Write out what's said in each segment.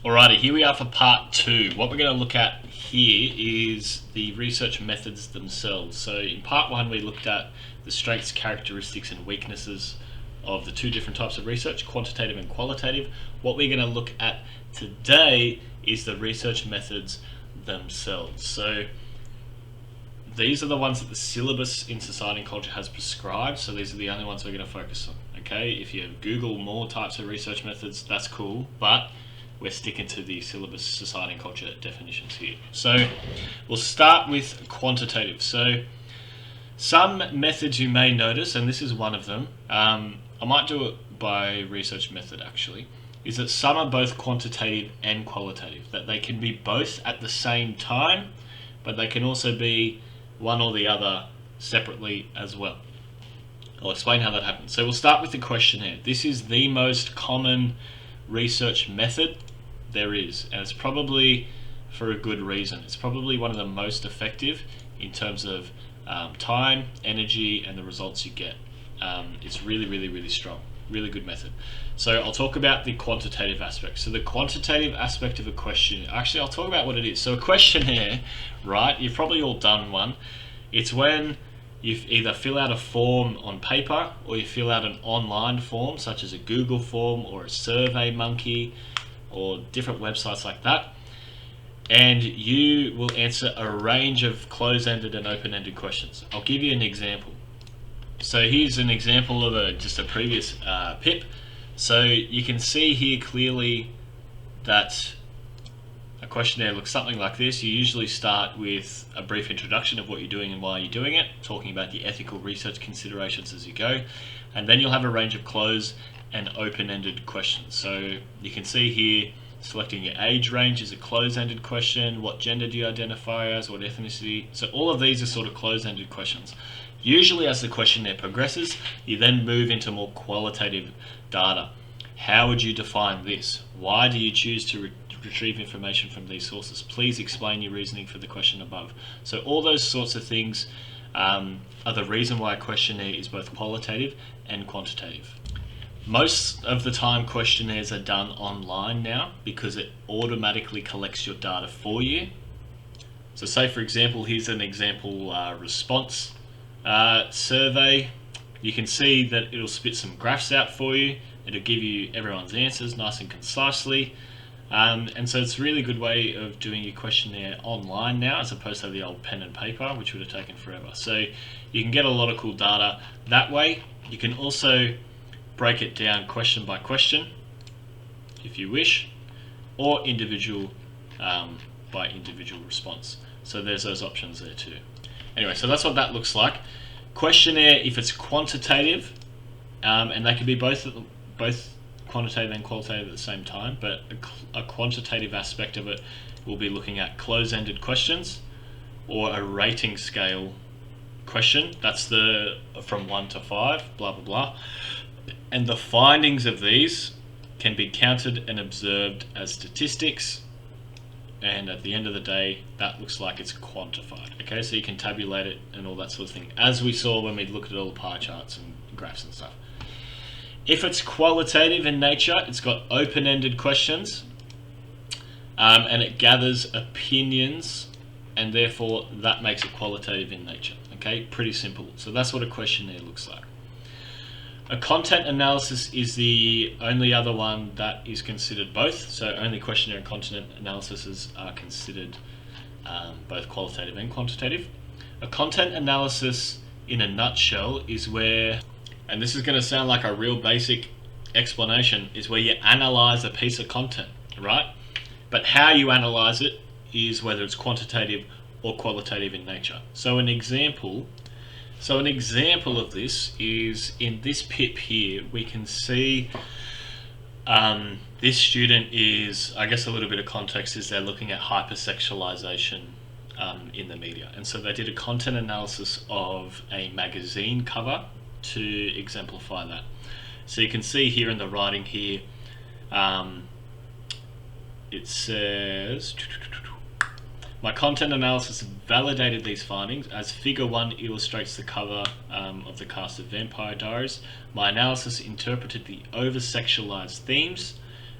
Alrighty, here we are for part 2. What we're going to look at here is the research methods themselves. So in part 1 we looked at the strengths, characteristics and weaknesses of the two different types of research, quantitative and qualitative. What we're going to look at today is the research methods themselves. So these are the ones that the syllabus in Society and Culture has prescribed, so these are the only ones we're going to focus on. Okay, if you Google more types of research methods, that's cool, but we're sticking to the syllabus Society and Culture definitions here. So we'll start with quantitative. So some methods you may notice, and this is one of them, I might do it by research method actually, is that some are both quantitative and qualitative, that they can be both at the same time, but they can also be one or the other separately as well. I'll explain how that happens. So we'll start with the questionnaire. This is the most common research method there is, and it's probably for a good reason. It's probably one of the most effective in terms of time, energy, and the results you get. It's really strong, really good method. So I'll talk about the quantitative aspect. So the quantitative aspect of a question, actually I'll talk about what it is. So a questionnaire, right, you've probably all done one. It's when you either fill out a form on paper or you fill out an online form such as a Google form or a Survey Monkey or different websites like that, and you will answer a range of close-ended and open-ended questions. I'll give you an example. So here's an example of just a previous PIP. So you can see here clearly that a questionnaire looks something like this. You usually start with a brief introduction of what you're doing and why you're doing it, talking about the ethical research considerations as you go, and then you'll have a range of close and open-ended questions. So you can see here, selecting your age range is a close-ended question. What gender do you identify as? What ethnicity? So all of these are sort of close-ended questions. Usually as the questionnaire progresses, you then move into more qualitative data. How would you define this? Why do you choose to retrieve information from these sources? Please explain your reasoning for the question above. So all those sorts of things are the reason why a questionnaire is both qualitative and quantitative. Most of the time questionnaires are done online now because it automatically collects your data for you. So say for example, here's an example response survey. You can see that it'll spit some graphs out for you. It'll give you everyone's answers nice and concisely. And so it's a really good way of doing your questionnaire online now, as opposed to the old pen and paper, which would have taken forever. So you can get a lot of cool data that way. You can also break it down question by question, if you wish, or individual by individual response. So there's those options there too. Anyway, so that's what that looks like. Questionnaire, if it's quantitative, and they can be both quantitative and qualitative at the same time, but a quantitative aspect of it will be looking at close-ended questions or a rating scale question. That's the from 1 to 5, blah blah blah. And the findings of these can be counted and observed as statistics, and at the end of the day that looks like it's quantified. Okay, so you can tabulate it and all that sort of thing, as we saw when we looked at all the pie charts and graphs and stuff. If it's qualitative in nature, it's got open-ended questions, and it gathers opinions, and therefore that makes it qualitative in nature. Okay, pretty simple. So that's what a questionnaire looks like. A content analysis is the only other one that is considered both. So only questionnaire and content analysis are considered both qualitative and quantitative. A content analysis, in a nutshell, is where, and this is going to sound like a real basic explanation, is where you analyze a piece of content, right? But how you analyze it is whether it's quantitative or qualitative in nature. So an example of this is in this PIP here. We can see this student is, I guess a little bit of context is they're looking at hypersexualization in the media. And so they did a content analysis of a magazine cover to exemplify that. So you can see here in the writing here, it says, my content analysis validated these findings as figure 1 illustrates the cover of the cast of Vampire Diaries. My analysis interpreted the over-sexualized themes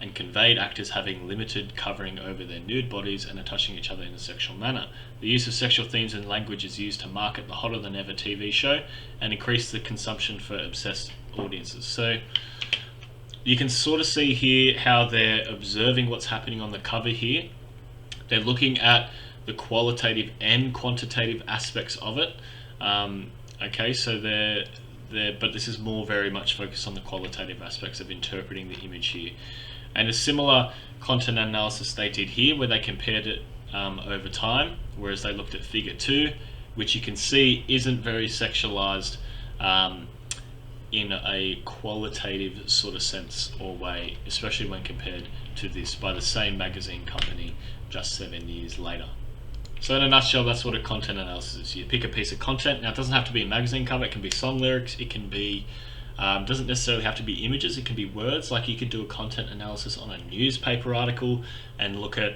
and conveyed actors having limited covering over their nude bodies and are touching each other in a sexual manner. The use of sexual themes and language is used to market the Hotter Than Ever TV show and increase the consumption for obsessed audiences. So you can sort of see here how they're observing what's happening on the cover here. They're looking at the qualitative and quantitative aspects of it. Okay, so but this is more very much focused on the qualitative aspects of interpreting the image here. And a similar content analysis they did here, where they compared it over time, whereas they looked at figure 2, which you can see isn't very sexualized in a qualitative sort of sense or way, especially when compared to this by the same magazine company just 7 years later. So in a nutshell, that's what a content analysis is. You pick a piece of content. Now, it doesn't have to be a magazine cover. It can be song lyrics. It can be, doesn't necessarily have to be images. It can be words. Like you could do a content analysis on a newspaper article and look at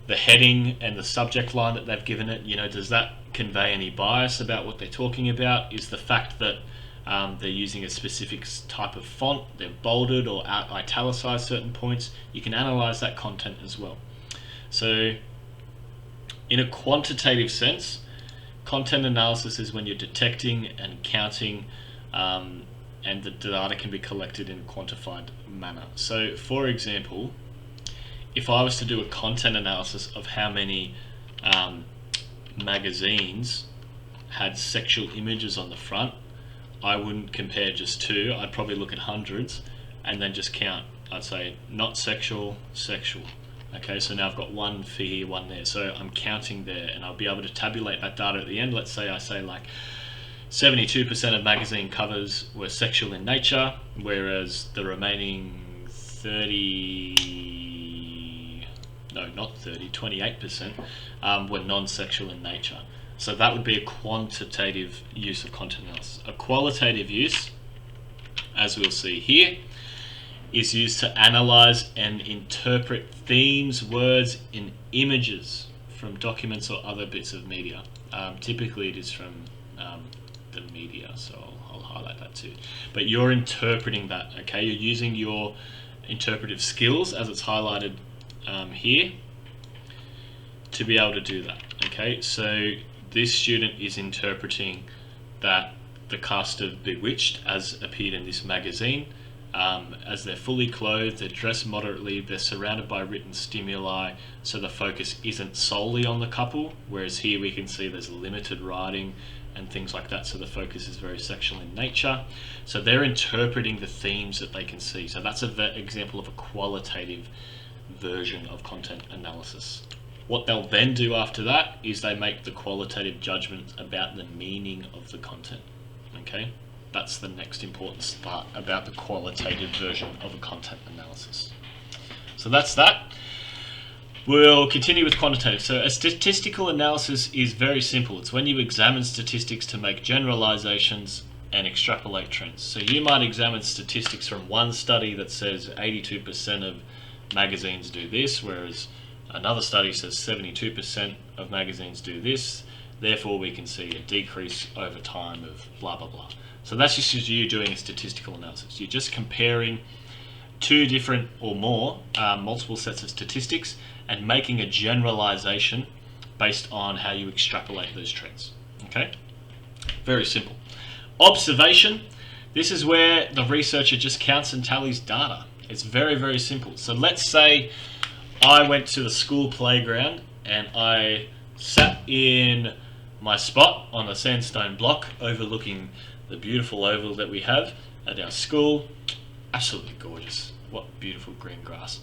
the heading and the subject line that they've given it. You know, does that convey any bias about what they're talking about? Is the fact that they're using a specific type of font, they've bolded or italicized certain points, you can analyze that content as well. So in a quantitative sense, content analysis is when you're detecting and counting, and the data can be collected in a quantified manner. So for example, if I was to do a content analysis of how many magazines had sexual images on the front, I wouldn't compare just 2. I'd probably look at hundreds and then just count. I'd say not sexual, sexual. Okay, so now I've got 1 for here, 1 there. So I'm counting there, and I'll be able to tabulate that data at the end. Let's say I say like 72% of magazine covers were sexual in nature, whereas the remaining 28% were non-sexual in nature. So that would be a quantitative use of content analysis. A qualitative use, as we'll see here, is used to analyze and interpret themes, words, and images from documents or other bits of media. Typically it is from the media, so I'll highlight that too. But you're interpreting that, okay? You're using your interpretive skills, as it's highlighted here, to be able to do that, okay? So this student is interpreting that the cast of Bewitched, as appeared in this magazine, as they're fully clothed, they're dressed moderately, they're surrounded by written stimuli, so the focus isn't solely on the couple, whereas here we can see there's limited writing and things like that, so the focus is very sexual in nature. So they're interpreting the themes that they can see. So that's an example of a qualitative version of content analysis. What they'll then do after that is they make the qualitative judgment about the meaning of the content. Okay? That's the next important part about the qualitative version of a content analysis. So that's that. We'll continue with quantitative. So a statistical analysis is very simple. It's when you examine statistics to make generalizations and extrapolate trends. So you might examine statistics from one study that says 82% of magazines do this, whereas another study says 72% of magazines do this. Therefore, we can see a decrease over time of blah, blah, blah. So that's just you doing a statistical analysis. You're just comparing 2 different or more, multiple sets of statistics and making a generalization based on how you extrapolate those trends. Okay? Very simple. Observation. This is where the researcher just counts and tallies data. It's very, very simple. So let's say I went to the school playground and I sat in my spot on a sandstone block overlooking the beautiful oval that we have at our school. Absolutely gorgeous. What beautiful green grass.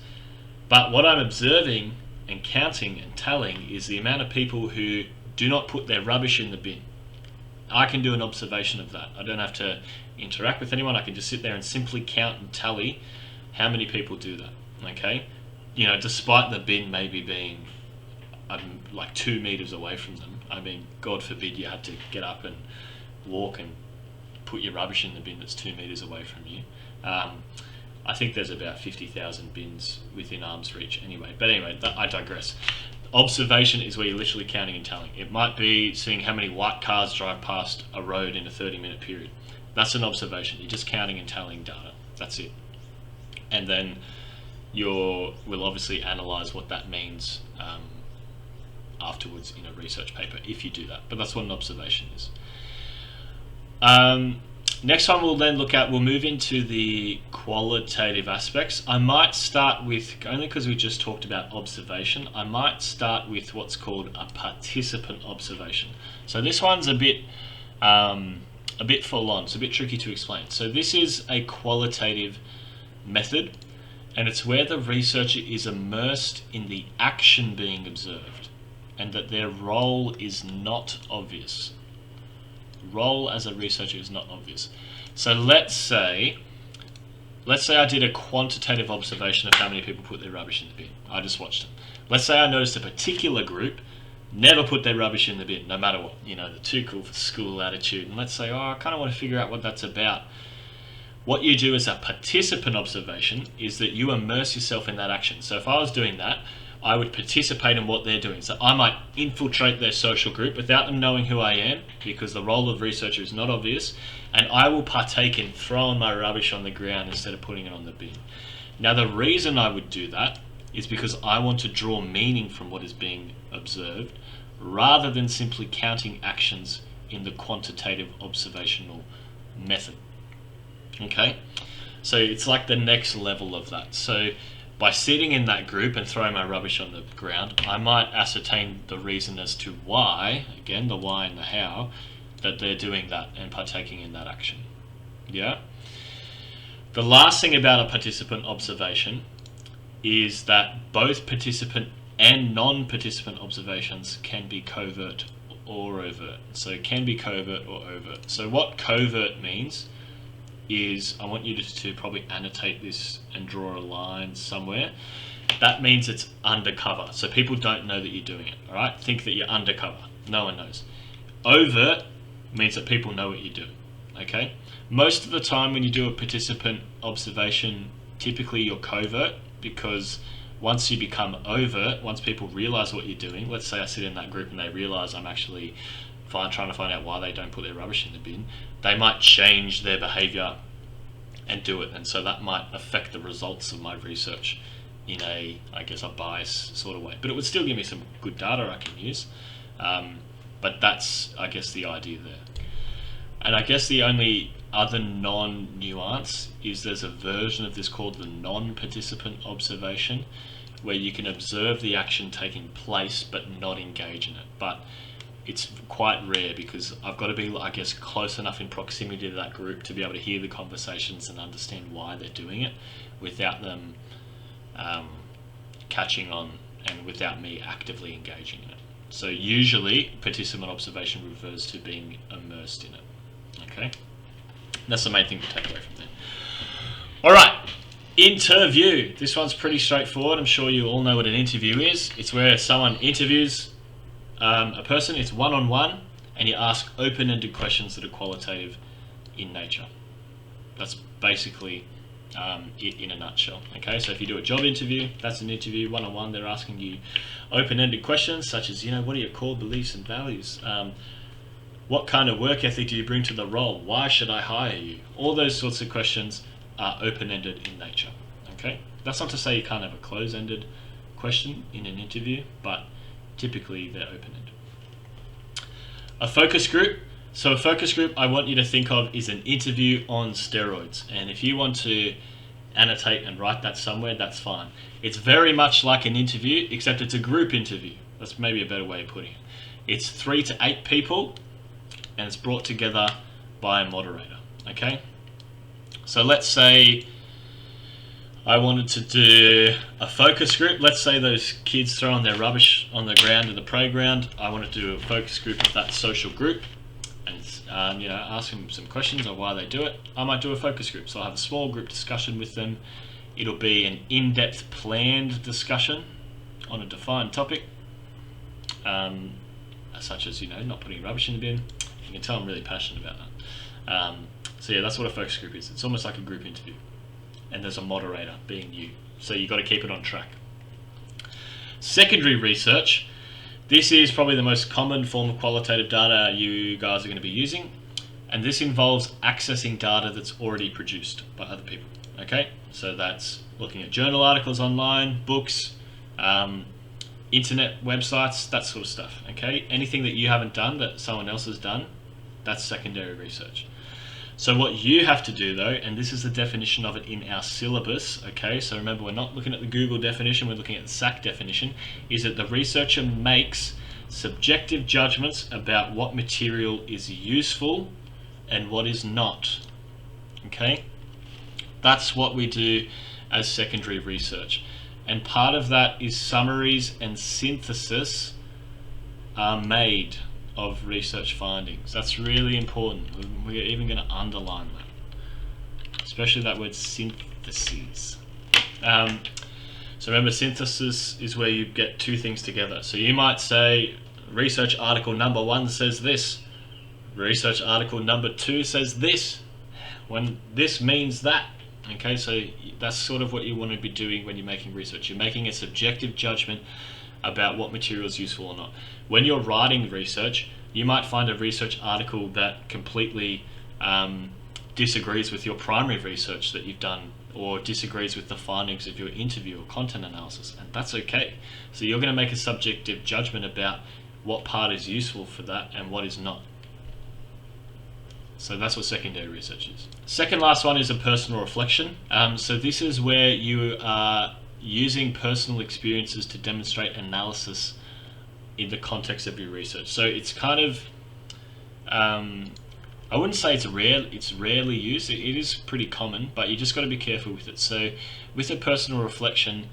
But what I'm observing and counting and tallying is the amount of people who do not put their rubbish in the bin. I can do an observation of that. I don't have to interact with anyone. I can just sit there and simply count and tally how many people do that. Okay? You know, despite the bin maybe being like 2 meters away from them. I mean, God forbid you had to get up and walk and put your rubbish in the bin that's 2 meters away from you. I think there's about 50,000 bins within arm's reach anyway. But anyway, I digress. Observation is where you're literally counting and tallying. It might be seeing how many white cars drive past a road in a 30-minute period. That's an observation. You're just counting and tallying data. That's it. And then we'll obviously analyze what that means afterwards in a research paper if you do that. But that's what an observation is. Next one we'll move into the qualitative aspects. I might start with, only because we just talked about observation, I might start with what's called a participant observation. So this one's a bit full on, it's a bit tricky to explain. So this is a qualitative method, and it's where the researcher is immersed in the action being observed and that their role is not obvious. Role as a researcher is not obvious. So let's say I did a quantitative observation of how many people put their rubbish in the bin. I just watched them. Let's say I noticed a particular group never put their rubbish in the bin, no matter what. You know, the too cool for school attitude. And let's say, I kind of want to figure out what that's about. What you do as a participant observation is that you immerse yourself in that action. So if I was doing that, I would participate in what they're doing. So I might infiltrate their social group without them knowing who I am, because the role of researcher is not obvious, and I will partake in throwing my rubbish on the ground instead of putting it on the bin. Now the reason I would do that is because I want to draw meaning from what is being observed, rather than simply counting actions in the quantitative observational method. Okay? So it's like the next level of that. So by sitting in that group and throwing my rubbish on the ground, I might ascertain the reason as to why, again, the why and the how, that they're doing that and partaking in that action. Yeah? The last thing about a participant observation is that both participant and non-participant observations can be covert or overt. So it can be covert or overt. So what covert means is, I want you to probably annotate this and draw a line somewhere. That means it's undercover. So people don't know that you're doing it. All right? Think that you're undercover. No one knows. Overt means that people know what you're doing. Okay? Most of the time when you do a participant observation, typically you're covert, because once you become overt, once people realize what you're doing, let's say I sit in that group and they realize I'm actually trying to find out why they don't put their rubbish in the bin, they might change their behavior and do it, and so that might affect the results of my research in a bias sort of way. But it would still give me some good data I can use. But that's, I guess, the idea there. And I guess the only other non-nuance is there's a version of this called the non-participant observation, where you can observe the action taking place but not engage in it. But it's quite rare, because I've got to be, I guess, close enough in proximity to that group to be able to hear the conversations and understand why they're doing it without them catching on and without me actively engaging in it. So usually participant observation refers to being immersed in it. Okay? That's the main thing to take away from there. Alright, interview. This one's pretty straightforward. I'm sure you all know what an interview is. It's where someone interviews a person. It's one-on-one, and you ask open-ended questions that are qualitative in nature. That's basically it in a nutshell. Okay, so if you do a job interview, that's an interview. One-on-one, they're asking you open-ended questions such as, what are your core beliefs and values? What kind of work ethic do you bring to the role? Why should I hire you? All those sorts of questions are open-ended in nature. Okay, that's not to say you can't have a close-ended question in an interview, but typically they're open-ended. A focus group. So a focus group, I want you to think of, is an interview on steroids. And if you want to annotate and write that somewhere, that's fine. It's very much like an interview, except it's a group interview. That's maybe a better way of putting it. It's 3 to 8 people, and it's brought together by a moderator. Okay? So let's say I wanted to do a focus group. Let's say those kids throwing their rubbish on the ground in the playground. I wanted to do a focus group of that social group, and ask them some questions on why they do it. I might do a focus group. So I'll have a small group discussion with them. It'll be an in-depth planned discussion on a defined topic, such as not putting rubbish in the bin. You can tell I'm really passionate about that. So yeah, that's what a focus group is. It's almost like a group interview, and there's a moderator being you. So you've got to keep it on track. Secondary research. This is probably the most common form of qualitative data you guys are going to be using, and this involves accessing data that's already produced by other people. Okay, so that's looking at journal articles online, books, internet websites, that sort of stuff. Okay, anything that you haven't done that someone else has done, that's secondary research. So what you have to do though, and this is the definition of it in our syllabus, okay, so remember we're not looking at the Google definition, we're looking at the SAC definition, is that the researcher makes subjective judgments about what material is useful and what is not. Okay, that's what we do as secondary research, and part of that is summaries and synthesis are made of research findings. That's really important. We're even going to underline that, especially that word syntheses. So remember, synthesis is where you get two things together. So you might say research article number 1 says this, research article number 2 says this, when this means that. Okay, so that's sort of what you want to be doing when you're making research. You're making a subjective judgment about what material is useful or not. When you're writing research, you might find a research article that completely disagrees with your primary research that you've done, or disagrees with the findings of your interview or content analysis, and that's okay. So you're going to make a subjective judgment about what part is useful for that and what is not. So that's what secondary research is. Second last one is a personal reflection. So this is where you are using personal experiences to demonstrate analysis in the context of your research. So it's kind of, I wouldn't say it's rare. It's rarely used. It is pretty common, but you just got to be careful with it. So with a personal reflection,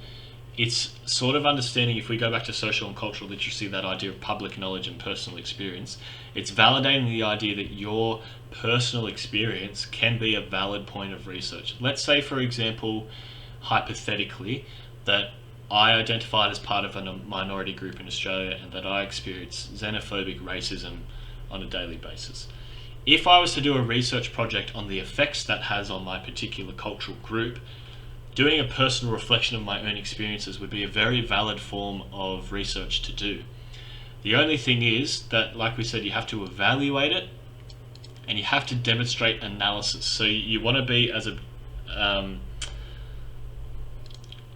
it's sort of understanding, if we go back to social and cultural literacy, that idea of public knowledge and personal experience, it's validating the idea that your personal experience can be a valid point of research. Let's say, for example, hypothetically, that I identified as part of a minority group in Australia and that I experience xenophobic racism on a daily basis. If I was to do a research project on the effects that has on my particular cultural group, doing a personal reflection of my own experiences would be a very valid form of research to do. The only thing is that, like we said, you have to evaluate it and you have to demonstrate analysis. So you want to be as a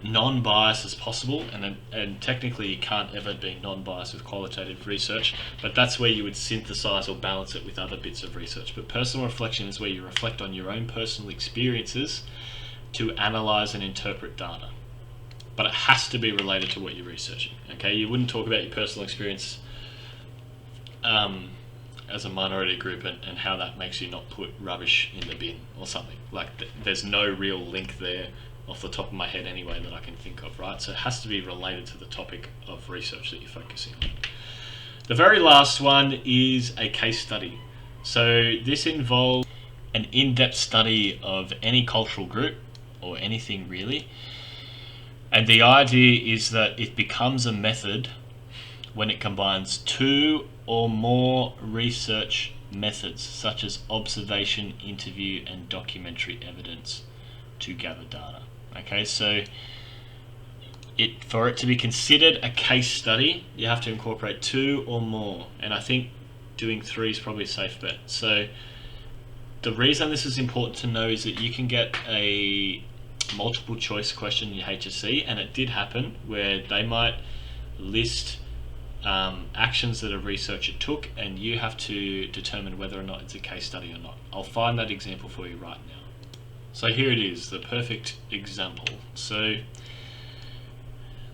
non-biased as possible, and technically you can't ever be non-biased with qualitative research, but that's where you would synthesize or balance it with other bits of research. But personal reflection is where you reflect on your own personal experiences to analyze and interpret data, but it has to be related to what you're researching. Okay, you wouldn't talk about your personal experience as a minority group and how that makes you not put rubbish in the bin or something. Like there's no real link there off the top of my head anyway that I can think of, right? So it has to be related to the topic of research that you're focusing on. The very last one is a case study. So this involves an in-depth study of any cultural group or anything really. And the idea is that it becomes a method when it combines 2 or more research methods, such as observation, interview, and documentary evidence, to gather data. Okay, so for it to be considered a case study, you have to incorporate 2 or more, and I think doing 3 is probably a safe bet. So the reason this is important to know is that you can get a multiple choice question in your HSC, and it did happen where they might list actions that a researcher took, and you have to determine whether or not it's a case study or not. I'll find that example for you right now. So here it is, the perfect example. So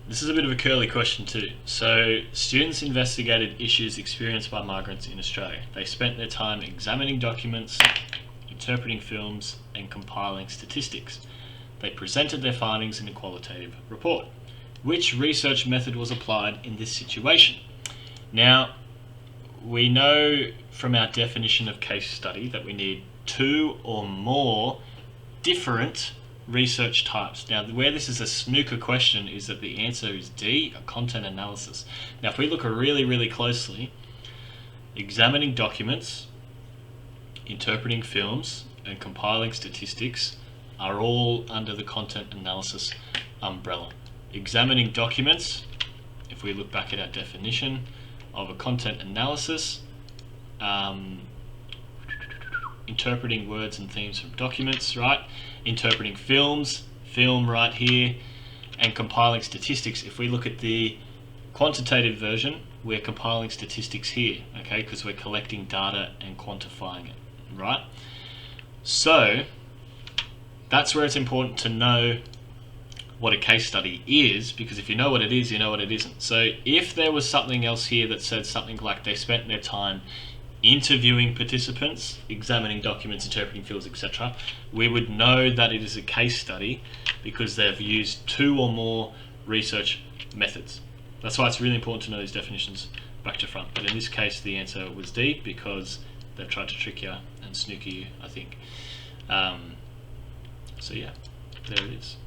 this is a bit of a curly question too. So students investigated issues experienced by migrants in Australia. They spent their time examining documents, interpreting films, and compiling statistics. They presented their findings in a qualitative report. Which research method was applied in this situation? Now, we know from our definition of case study that we need 2 or more different research types. Now, where this is a snooker question is that the answer is D, a content analysis. Now, if we look really, really closely, examining documents, interpreting films, and compiling statistics are all under the content analysis umbrella. Examining documents, if we look back at our definition of a content analysis, interpreting words and themes from documents, right? Interpreting films, film right here, and compiling statistics. If we look at the quantitative version, we're compiling statistics here, okay, because we're collecting data and quantifying it, right? So that's where it's important to know what a case study is, because if you know what it is, you know what it isn't. So if there was something else here that said something like they spent their time interviewing participants, examining documents, interpreting fields, etc., we would know that it is a case study because they've used 2 or more research methods. That's why it's really important to know these definitions back to front. But in this case, the answer was D, because they've tried to trick you and snooker you, I think. So yeah, there it is.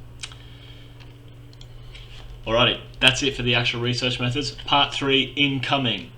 Alrighty, that's it for the actual research methods. Part 3 incoming.